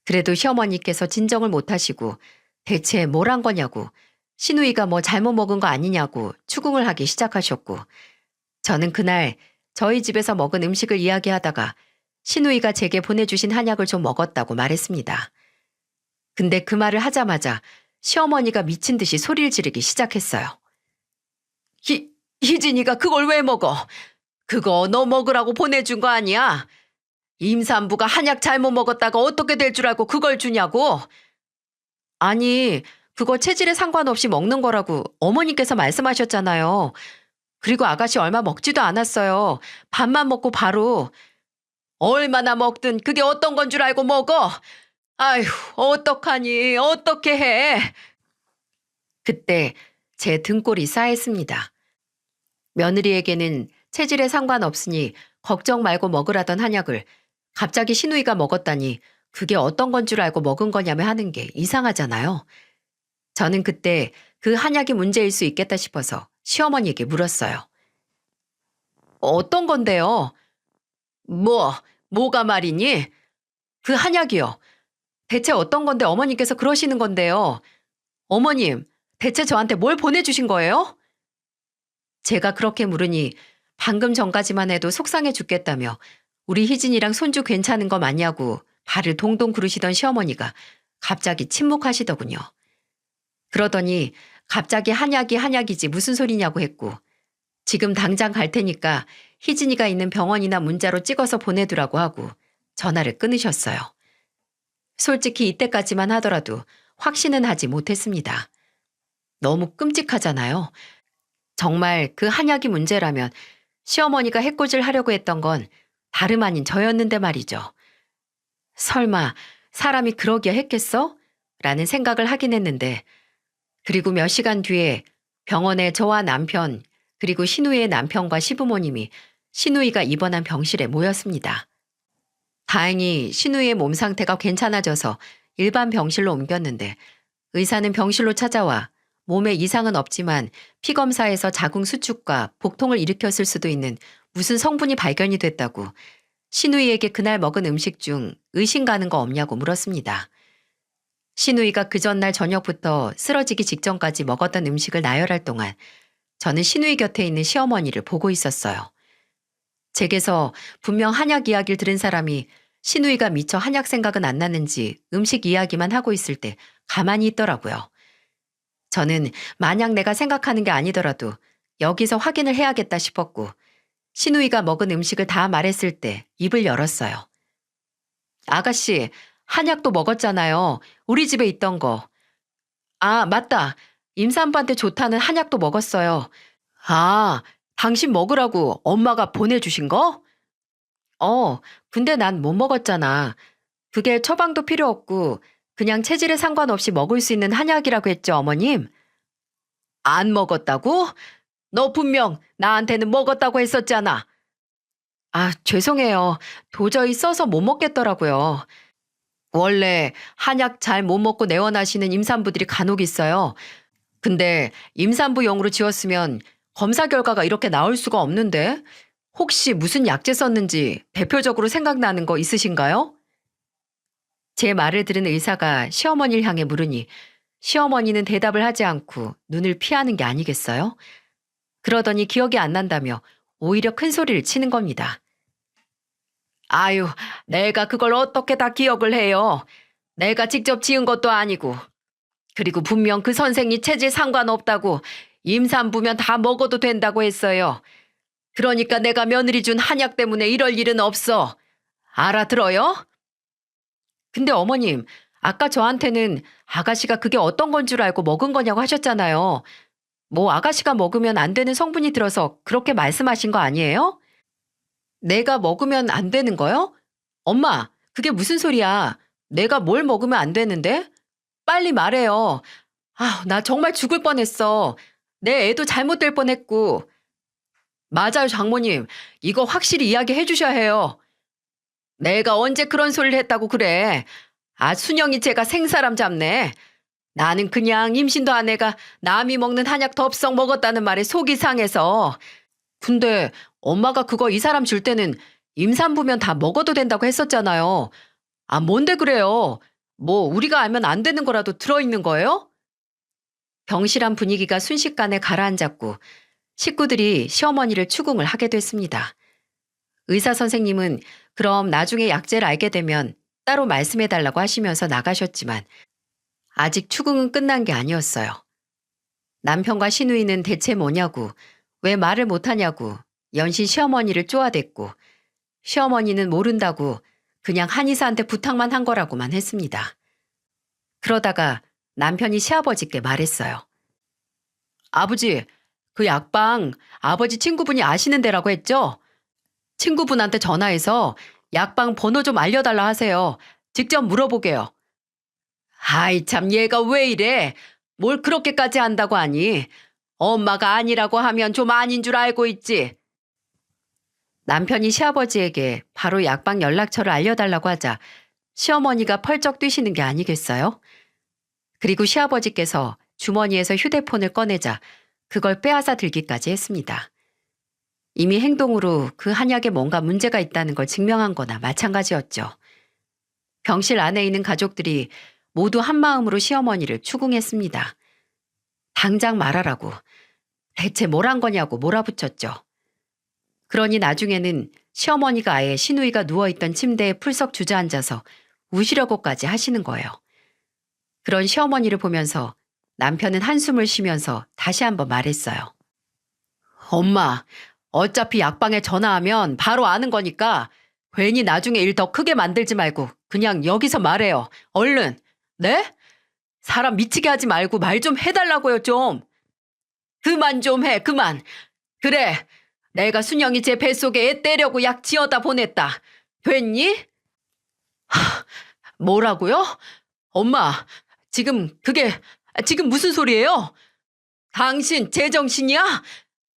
그래도 시어머니께서 진정을 못하시고 대체 뭘 한 거냐고 신우이가 뭐 잘못 먹은 거 아니냐고 추궁을 하기 시작하셨고 저는 그날 저희 집에서 먹은 음식을 이야기하다가 신우이가 제게 보내주신 한약을 좀 먹었다고 말했습니다. 근데 그 말을 하자마자 시어머니가 미친 듯이 소리를 지르기 시작했어요. 희진이가 그걸 왜 먹어? 그거 너 먹으라고 보내준 거 아니야? 임산부가 한약 잘못 먹었다가 어떻게 될 줄 알고 그걸 주냐고? 아니, 그거 체질에 상관없이 먹는 거라고 어머니께서 말씀하셨잖아요. 그리고 아가씨 얼마 먹지도 않았어요. 밥만 먹고 바로. 얼마나 먹든 그게 어떤 건 줄 알고 먹어? 아휴, 어떡하니, 어떻게 해? 그때 제 등골이 싸했습니다. 며느리에게는 체질에 상관없으니 걱정 말고 먹으라던 한약을 갑자기 신우이가 먹었다니 그게 어떤 건 줄 알고 먹은 거냐며 하는 게 이상하잖아요. 저는 그때 그 한약이 문제일 수 있겠다 싶어서 시어머니에게 물었어요. 어떤 건데요? 뭐가 말이니? 그 한약이요. 대체 어떤 건데 어머님께서 그러시는 건데요. 어머님, 대체 저한테 뭘 보내주신 거예요? 제가 그렇게 물으니 방금 전까지만 해도 속상해 죽겠다며 우리 희진이랑 손주 괜찮은 거 맞냐고 발을 동동 구르시던 시어머니가 갑자기 침묵하시더군요. 그러더니 갑자기 한약이 한약이지 무슨 소리냐고 했고 지금 당장 갈 테니까 희진이가 있는 병원이나 문자로 찍어서 보내두라고 하고 전화를 끊으셨어요. 솔직히 이때까지만 하더라도 확신은 하지 못했습니다. 너무 끔찍하잖아요. 정말 그 한약이 문제라면 시어머니가 해코지를 하려고 했던 건 다름 아닌 저였는데 말이죠. 설마 사람이 그러기야 했겠어? 라는 생각을 하긴 했는데 그리고 몇 시간 뒤에 병원에 저와 남편 그리고 신우이의 남편과 시부모님이 신우이가 입원한 병실에 모였습니다. 다행히 신우이의 몸 상태가 괜찮아져서 일반 병실로 옮겼는데 의사는 병실로 찾아와 몸에 이상은 없지만 피검사에서 자궁 수축과 복통을 일으켰을 수도 있는 무슨 성분이 발견이 됐다고 신우이에게 그날 먹은 음식 중 의심 가는 거 없냐고 물었습니다. 신우이가 그 전날 저녁부터 쓰러지기 직전까지 먹었던 음식을 나열할 동안 저는 신우이 곁에 있는 시어머니를 보고 있었어요. 제게서 분명 한약 이야기를 들은 사람이 신우이가 미처 한약 생각은 안 났는지 음식 이야기만 하고 있을 때 가만히 있더라고요. 저는 만약 내가 생각하는 게 아니더라도 여기서 확인을 해야겠다 싶었고 신우이가 먹은 음식을 다 말했을 때 입을 열었어요. 아가씨, 한약도 먹었잖아요. 우리 집에 있던 거. 아, 맞다. 임산부한테 좋다는 한약도 먹었어요. 아, 당신 먹으라고 엄마가 보내주신 거? 어, 근데 난 못 먹었잖아. 그게 처방도 필요 없고 그냥 체질에 상관없이 먹을 수 있는 한약이라고 했죠, 어머님? 안 먹었다고? 너 분명 나한테는 먹었다고 했었잖아. 아, 죄송해요. 도저히 써서 못 먹겠더라고요. 원래 한약 잘 못 먹고 내원하시는 임산부들이 간혹 있어요. 근데 임산부용으로 지었으면 검사 결과가 이렇게 나올 수가 없는데 혹시 무슨 약재 썼는지 대표적으로 생각나는 거 있으신가요? 제 말을 들은 의사가 시어머니를 향해 물으니 시어머니는 대답을 하지 않고 눈을 피하는 게 아니겠어요? 그러더니 기억이 안 난다며 오히려 큰 소리를 치는 겁니다. 아유, 내가 그걸 어떻게 다 기억을 해요. 내가 직접 지은 것도 아니고. 그리고 분명 그 선생이 체질 상관없다고 임산부면 다 먹어도 된다고 했어요. 그러니까 내가 며느리 준 한약 때문에 이럴 일은 없어. 알아들어요? 근데 어머님, 아까 저한테는 아가씨가 그게 어떤 건 줄 알고 먹은 거냐고 하셨잖아요. 뭐 아가씨가 먹으면 안 되는 성분이 들어서 그렇게 말씀하신 거 아니에요? 내가 먹으면 안 되는 거요? 엄마, 그게 무슨 소리야? 내가 뭘 먹으면 안 되는데? 빨리 말해요. 아, 나 정말 죽을 뻔했어. 내 애도 잘못될 뻔했고. 맞아요, 장모님. 이거 확실히 이야기해 주셔야 해요. 내가 언제 그런 소리를 했다고 그래. 아, 순영이 제가 생사람 잡네. 나는 그냥 임신도 안 해가 남이 먹는 한약 덥석 먹었다는 말에 속이 상해서. 근데 엄마가 그거 이 사람 줄 때는 임산부면 다 먹어도 된다고 했었잖아요. 아, 뭔데 그래요? 뭐 우리가 알면 안 되는 거라도 들어있는 거예요? 병실안 분위기가 순식간에 가라앉았고 식구들이 시어머니를 추궁을 하게 됐습니다. 의사 선생님은 그럼 나중에 약재를 알게 되면 따로 말씀해달라고 하시면서 나가셨지만 아직 추궁은 끝난 게 아니었어요. 남편과 시누이는 대체 뭐냐고, 왜 말을 못하냐고 연신 시어머니를 쪼아댔고 시어머니는 모른다고 그냥 한의사한테 부탁만 한 거라고만 했습니다. 그러다가 남편이 시아버지께 말했어요. 아버지, 그 약방 아버지 친구분이 아시는 데라고 했죠? 친구분한테 전화해서 약방 번호 좀 알려달라 하세요. 직접 물어보게요. 아이 참 얘가 왜 이래? 뭘 그렇게까지 한다고 하니? 엄마가 아니라고 하면 좀 아닌 줄 알고 있지. 남편이 시아버지에게 바로 약방 연락처를 알려달라고 하자 시어머니가 펄쩍 뛰시는 게 아니겠어요? 그리고 시아버지께서 주머니에서 휴대폰을 꺼내자 그걸 빼앗아 들기까지 했습니다. 이미 행동으로 그 한약에 뭔가 문제가 있다는 걸 증명한 거나 마찬가지였죠. 병실 안에 있는 가족들이 모두 한마음으로 시어머니를 추궁했습니다. 당장 말하라고. 대체 뭘 한 거냐고 몰아붙였죠. 그러니 나중에는 시어머니가 아예 시누이가 누워있던 침대에 풀썩 주저앉아서 우시려고까지 하시는 거예요. 그런 시어머니를 보면서 남편은 한숨을 쉬면서 다시 한번 말했어요. 엄마, 어차피 약방에 전화하면 바로 아는 거니까 괜히 나중에 일 더 크게 만들지 말고 그냥 여기서 말해요. 얼른. 네? 사람 미치게 하지 말고 말 좀 해달라고요, 좀. 그만 좀 해, 그만. 그래, 내가 순영이 제 뱃속에 애 떼려고 약 지어다 보냈다. 됐니? 뭐라고요? 엄마, 지금 무슨 소리예요? 당신 제정신이야?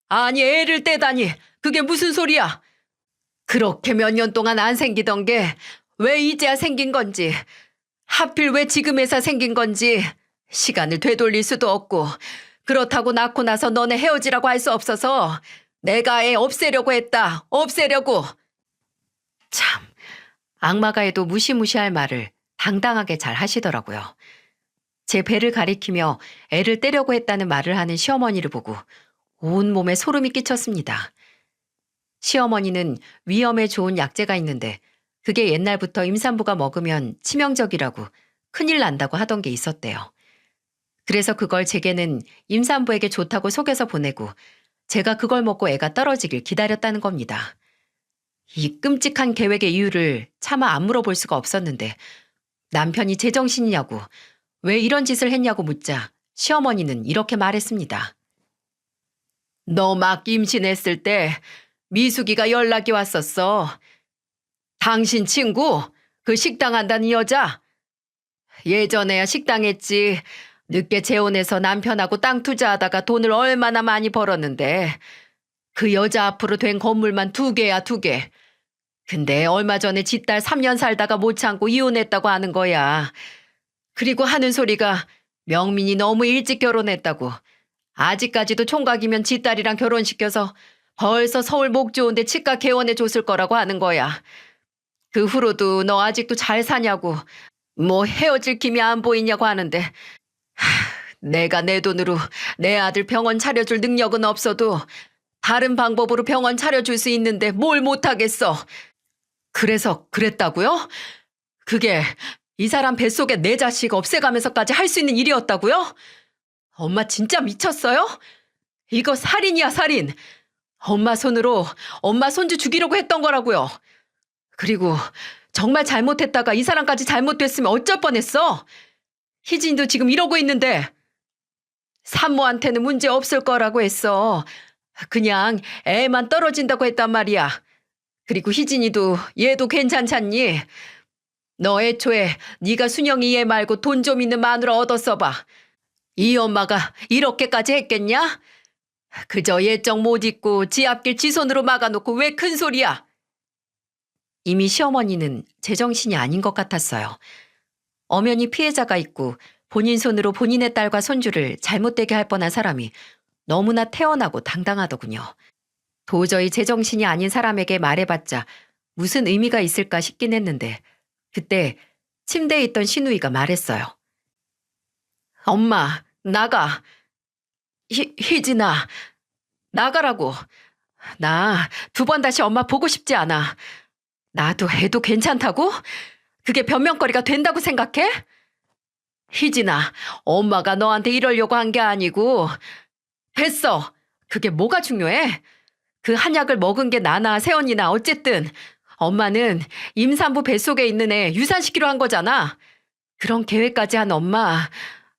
아니, 애를 떼다니, 그게 무슨 소리야? 그렇게 몇 년 동안 안 생기던 게 왜 이제야 생긴 건지, 하필 왜 지금에서 생긴 건지, 시간을 되돌릴 수도 없고, 그렇다고 낳고 나서 너네 헤어지라고 할 수 없어서 내가 애 없애려고 했다. 없애려고. 참, 악마가 해도 무시무시할 말을 당당하게 잘 하시더라고요. 제 배를 가리키며 애를 떼려고 했다는 말을 하는 시어머니를 보고 온몸에 소름이 끼쳤습니다. 시어머니는 위염에 좋은 약재가 있는데 그게 옛날부터 임산부가 먹으면 치명적이라고 큰일 난다고 하던 게 있었대요. 그래서 그걸 제게는 임산부에게 좋다고 속여서 보내고 제가 그걸 먹고 애가 떨어지길 기다렸다는 겁니다. 이 끔찍한 계획의 이유를 차마 안 물어볼 수가 없었는데 남편이 제정신이냐고 왜 이런 짓을 했냐고 묻자 시어머니는 이렇게 말했습니다. 너 막 임신했을 때 미숙이가 연락이 왔었어. 당신 친구, 그 식당 한다는 여자. 예전에야 식당 했지. 늦게 재혼해서 남편하고 땅 투자하다가 돈을 얼마나 많이 벌었는데 그 여자 앞으로 된 건물만 2개야, 2개. 근데 얼마 전에 지 딸 3년 살다가 못 참고 이혼했다고 하는 거야. 그리고 하는 소리가 명민이 너무 일찍 결혼했다고. 아직까지도 총각이면 지 딸이랑 결혼시켜서 벌써 서울 목 좋은데 치과 개원해 줬을 거라고 하는 거야. 그 후로도 너 아직도 잘 사냐고, 뭐 헤어질 김이 안 보이냐고 하는데 내가 내 돈으로 내 아들 병원 차려줄 능력은 없어도 다른 방법으로 병원 차려줄 수 있는데 뭘 못하겠어. 그래서 그랬다고요? 그게 이 사람 뱃속에 내 자식 없애가면서까지 할 수 있는 일이었다고요? 엄마 진짜 미쳤어요? 이거 살인이야, 살인. 엄마 손으로 엄마 손주 죽이려고 했던 거라고요. 그리고 정말 잘못했다가 이 사람까지 잘못됐으면 어쩔 뻔했어? 희진이도 지금 이러고 있는데 산모한테는 문제 없을 거라고 했어. 그냥 애만 떨어진다고 했단 말이야. 그리고 희진이도 얘도 괜찮잖니? 너 애초에 네가 순영이 얘 말고 돈 좀 있는 마누라 얻었어 봐. 이 엄마가 이렇게까지 했겠냐? 그저 예정 못 잊고 지 앞길 지 손으로 막아놓고 왜 큰 소리야? 이미 시어머니는 제정신이 아닌 것 같았어요. 엄연히 피해자가 있고 본인 손으로 본인의 딸과 손주를 잘못되게 할 뻔한 사람이 너무나 태연하고 당당하더군요. 도저히 제정신이 아닌 사람에게 말해봤자 무슨 의미가 있을까 싶긴 했는데 그때 침대에 있던 신우이가 말했어요. 엄마, 나가. 희진아, 나가라고. 나 2번 다시 엄마 보고 싶지 않아. 나도 애도 괜찮다고? 그게 변명거리가 된다고 생각해? 희진아, 엄마가 너한테 이러려고 한 게 아니고. 됐어. 그게 뭐가 중요해? 그 한약을 먹은 게 나나 세연이나 어쨌든 엄마는 임산부 뱃속에 있는 애 유산시키려 한 거잖아. 그런 계획까지 한 엄마,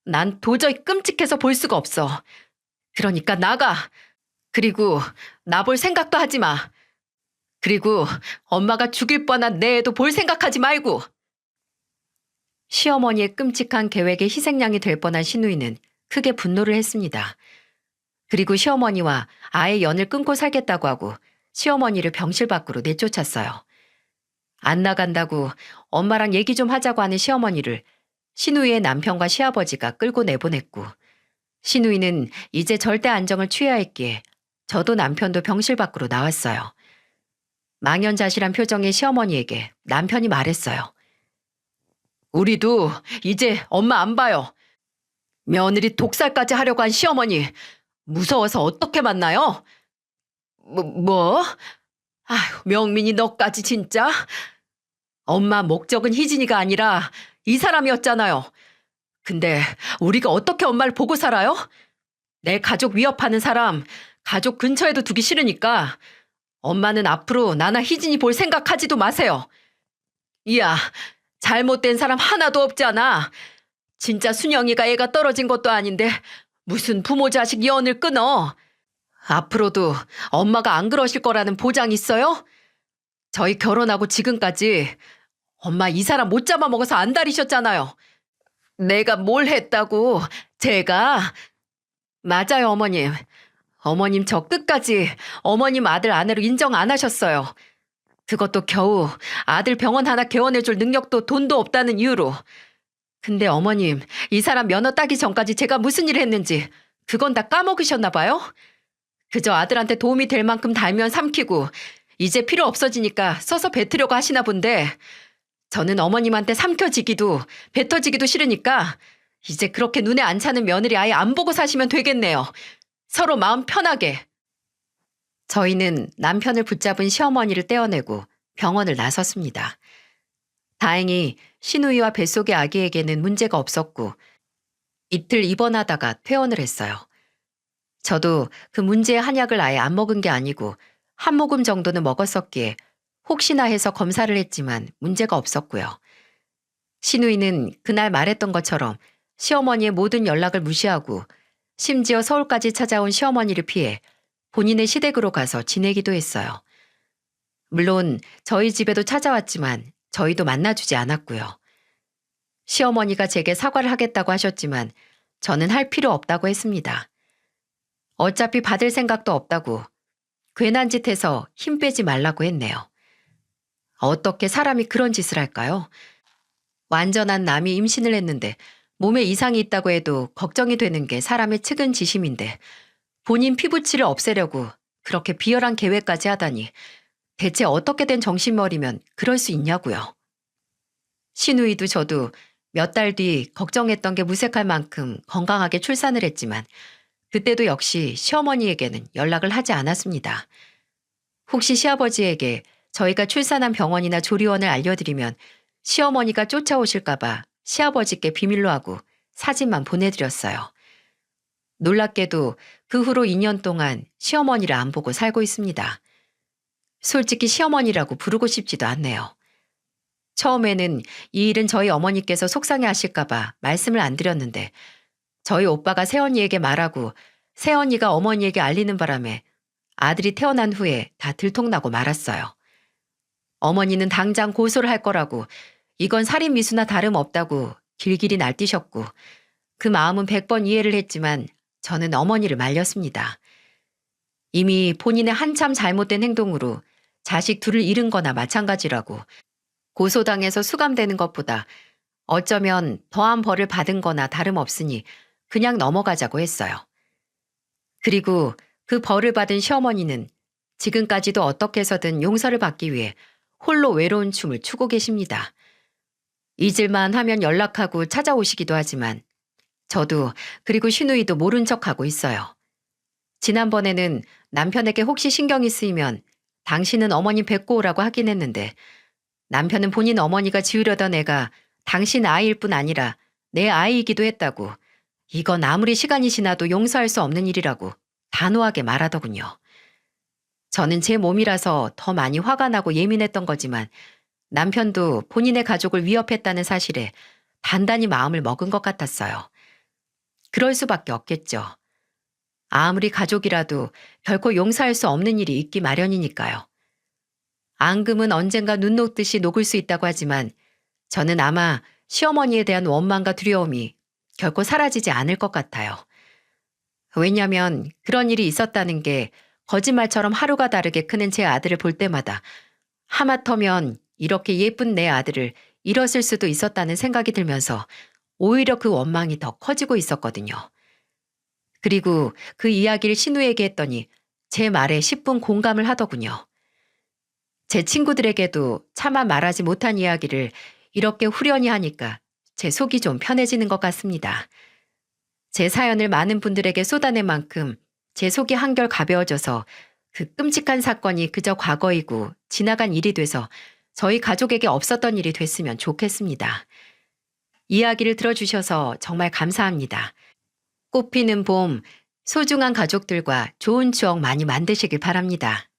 난 도저히 끔찍해서 볼 수가 없어. 그러니까 나가. 그리고 나 볼 생각도 하지 마. 그리고 엄마가 죽일 뻔한 내 애도 볼 생각하지 말고. 시어머니의 끔찍한 계획의 희생양이 될 뻔한 신우이는 크게 분노를 했습니다. 그리고 시어머니와 아예 연을 끊고 살겠다고 하고 시어머니를 병실 밖으로 내쫓았어요. 안 나간다고 엄마랑 얘기 좀 하자고 하는 시어머니를 신우이의 남편과 시아버지가 끌고 내보냈고 신우이는 이제 절대 안정을 취해야 했기에 저도 남편도 병실 밖으로 나왔어요. 망연자실한 표정의 시어머니에게 남편이 말했어요. 우리도 이제 엄마 안 봐요. 며느리 독살까지 하려고 한 시어머니 무서워서 어떻게 만나요? 뭐? 아휴, 명민이 너까지 진짜? 엄마 목적은 희진이가 아니라 이 사람이었잖아요. 근데 우리가 어떻게 엄마를 보고 살아요? 내 가족 위협하는 사람 가족 근처에도 두기 싫으니까 엄마는 앞으로 나나 희진이 볼 생각하지도 마세요. 이야, 잘못된 사람 하나도 없잖아. 진짜 순영이가 애가 떨어진 것도 아닌데 무슨 부모 자식 연을 끊어. 앞으로도 엄마가 안 그러실 거라는 보장 있어요? 저희 결혼하고 지금까지 엄마 이 사람 못 잡아먹어서 안달이셨잖아요. 내가 뭘 했다고, 제가. 맞아요, 어머님. 어머님 저 끝까지 어머님 아들 아내로 인정 안 하셨어요. 그것도 겨우 아들 병원 하나 개원해줄 능력도 돈도 없다는 이유로. 근데 어머님, 이 사람 면허 따기 전까지 제가 무슨 일을 했는지 그건 다 까먹으셨나 봐요? 그저 아들한테 도움이 될 만큼 달면 삼키고 이제 필요 없어지니까 써서 뱉으려고 하시나 본데 저는 어머님한테 삼켜지기도 뱉어지기도 싫으니까 이제 그렇게 눈에 안 차는 며느리 아예 안 보고 사시면 되겠네요. 서로 마음 편하게. 저희는 남편을 붙잡은 시어머니를 떼어내고 병원을 나섰습니다. 다행히 신우이와 뱃속의 아기에게는 문제가 없었고 이틀 입원하다가 퇴원을 했어요. 저도 그 문제의 한약을 아예 안 먹은 게 아니고 한 모금 정도는 먹었었기에 혹시나 해서 검사를 했지만 문제가 없었고요. 신우이는 그날 말했던 것처럼 시어머니의 모든 연락을 무시하고 심지어 서울까지 찾아온 시어머니를 피해 본인의 시댁으로 가서 지내기도 했어요. 물론 저희 집에도 찾아왔지만 저희도 만나주지 않았고요. 시어머니가 제게 사과를 하겠다고 하셨지만 저는 할 필요 없다고 했습니다. 어차피 받을 생각도 없다고 괜한 짓 해서 힘 빼지 말라고 했네요. 어떻게 사람이 그런 짓을 할까요? 완전한 남이 임신을 했는데 몸에 이상이 있다고 해도 걱정이 되는 게 사람의 측은지심인데 본인 피부치를 없애려고 그렇게 비열한 계획까지 하다니 대체 어떻게 된 정신머리면 그럴 수 있냐고요. 시누이도 저도 몇 달 뒤 걱정했던 게 무색할 만큼 건강하게 출산을 했지만 그때도 역시 시어머니에게는 연락을 하지 않았습니다. 혹시 시아버지에게 저희가 출산한 병원이나 조리원을 알려드리면 시어머니가 쫓아오실까봐 시아버지께 비밀로 하고 사진만 보내드렸어요. 놀랍게도 그 후로 2년 동안 시어머니를 안 보고 살고 있습니다. 솔직히 시어머니라고 부르고 싶지도 않네요. 처음에는 이 일은 저희 어머니께서 속상해 하실까봐 말씀을 안 드렸는데 저희 오빠가 새언니에게 말하고 새언니가 어머니에게 알리는 바람에 아들이 태어난 후에 다 들통나고 말았어요. 어머니는 당장 고소를 할 거라고 이건 살인미수나 다름없다고 길길이 날뛰셨고 그 마음은 100번 이해를 했지만 저는 어머니를 말렸습니다. 이미 본인의 한참 잘못된 행동으로 자식 둘을 잃은 거나 마찬가지라고 고소당해서 수감되는 것보다 어쩌면 더한 벌을 받은 거나 다름없으니 그냥 넘어가자고 했어요. 그리고 그 벌을 받은 시어머니는 지금까지도 어떻게 해서든 용서를 받기 위해 홀로 외로운 춤을 추고 계십니다. 잊을만 하면 연락하고 찾아오시기도 하지만 저도 그리고 시누이도 모른 척하고 있어요. 지난번에는 남편에게 혹시 신경이 쓰이면 당신은 어머니 뵙고 오라고 하긴 했는데 남편은 본인 어머니가 지으려던 애가 당신 아이일 뿐 아니라 내 아이이기도 했다고 이건 아무리 시간이 지나도 용서할 수 없는 일이라고 단호하게 말하더군요. 저는 제 몸이라서 더 많이 화가 나고 예민했던 거지만 남편도 본인의 가족을 위협했다는 사실에 단단히 마음을 먹은 것 같았어요. 그럴 수밖에 없겠죠. 아무리 가족이라도 결코 용서할 수 없는 일이 있기 마련이니까요. 앙금은 언젠가 눈 녹듯이 녹을 수 있다고 하지만 저는 아마 시어머니에 대한 원망과 두려움이 결코 사라지지 않을 것 같아요. 왜냐하면 그런 일이 있었다는 게 거짓말처럼 하루가 다르게 크는 제 아들을 볼 때마다 하마터면 이렇게 예쁜 내 아들을 잃었을 수도 있었다는 생각이 들면서 오히려 그 원망이 더 커지고 있었거든요. 그리고 그 이야기를 신우에게 했더니 제 말에 10분 공감을 하더군요. 제 친구들에게도 차마 말하지 못한 이야기를 이렇게 후련히 하니까 제 속이 좀 편해지는 것 같습니다. 제 사연을 많은 분들에게 쏟아낸 만큼 제 속이 한결 가벼워져서 그 끔찍한 사건이 그저 과거이고 지나간 일이 돼서 저희 가족에게 없었던 일이 됐으면 좋겠습니다. 이야기를 들어주셔서 정말 감사합니다. 꽃피는 봄, 소중한 가족들과 좋은 추억 많이 만드시길 바랍니다.